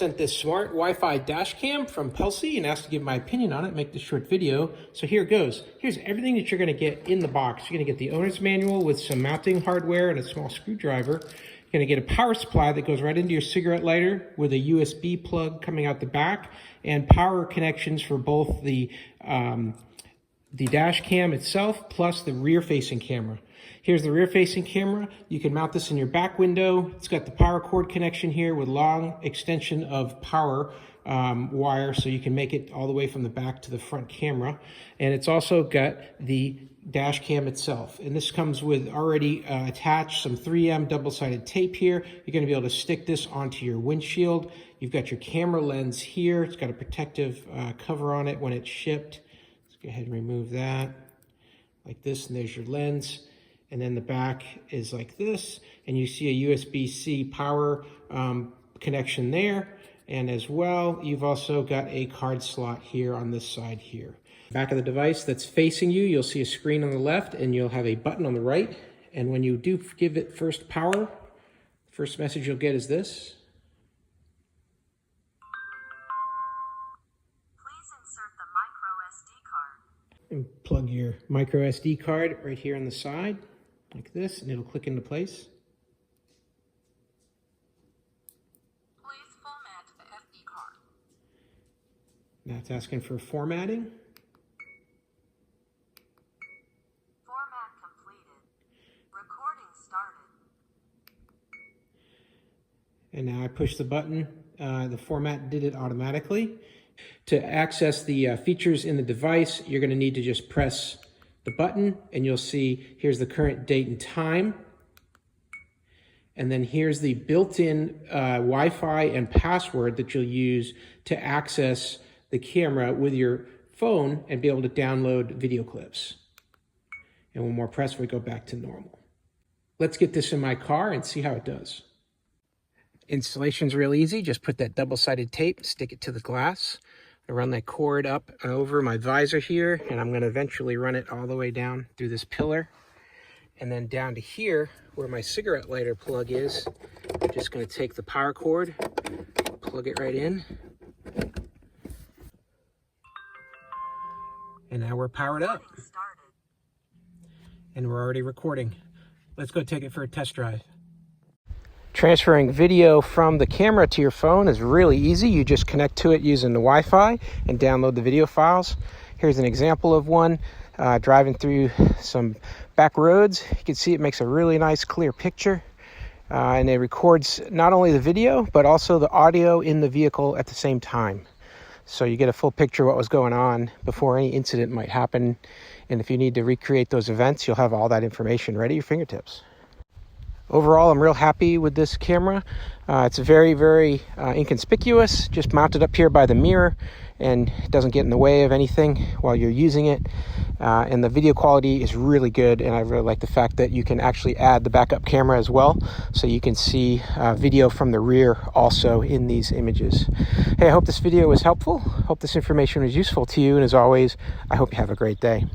sent this smart Wi-Fi dash cam from Pelsee and asked to give my opinion on it, make this short video. So here it goes. Here's everything that you're gonna get in the box. You're gonna get the owner's manual with some mounting hardware and a small screwdriver. You're gonna get a power supply that goes right into your cigarette lighter with a USB plug coming out the back and power connections for both the dash cam itself plus the rear facing camera. Here's the rear facing camera. You can mount this in your back window. It's got the power cord connection here with long extension of power wire, so you can make it all the way from the back to the front camera. And it's also got the dash cam itself. And this comes with already attached some 3M double-sided tape here. You're gonna be able to stick this onto your windshield. You've got your camera lens here. It's got a protective cover on it when it's shipped. Let's go ahead and remove that like this, and there's your lens. And then the back is like this, and you see a USB-C power connection there. And as well, you've also got a card slot here on this side here. Back of the device that's facing you, you'll see a screen on the left, and you'll have a button on the right. And when you do give it first power, first message you'll get is this. Please insert the micro SD card. And plug your micro SD card right here on the side, like this, and it'll click into place. Please format the SD card. That's asking for formatting. Format completed. Recording started. And now I push the button. The format did it automatically. To access the features in the device, you're going to need to just press the button, and you'll see here's the current date and time. And then here's the built-in Wi-Fi and password that you'll use to access the camera with your phone and be able to download video clips. And one more press, we go back to normal. Let's get this in my car and see how it does. Installation's real easy. Just put that double-sided tape, stick it to the glass. I run that cord up and over my visor here, and I'm going to eventually run it all the way down through this pillar. And then down to here, where my cigarette lighter plug is, I'm just going to take the power cord, plug it right in. And now we're powered up. And we're already recording. Let's go take it for a test drive. Transferring video from the camera to your phone is really easy. You just connect to it using the Wi-Fi and download the video files. Here's an example of one driving through some back roads. You can see it makes a really nice clear picture, and it records not only the video but also the audio in the vehicle at the same time. So you get a full picture of what was going on before any incident might happen. And if you need to recreate those events, you'll have all that information right at your fingertips. Overall, I'm real happy with this camera. It's very, very inconspicuous, just mounted up here by the mirror, and it doesn't get in the way of anything while you're using it. And the video quality is really good, and I really like the fact that you can actually add the backup camera as well, so you can see video from the rear also in these images. Hey, I hope this video was helpful. Hope this information was useful to you, and as always, I hope you have a great day.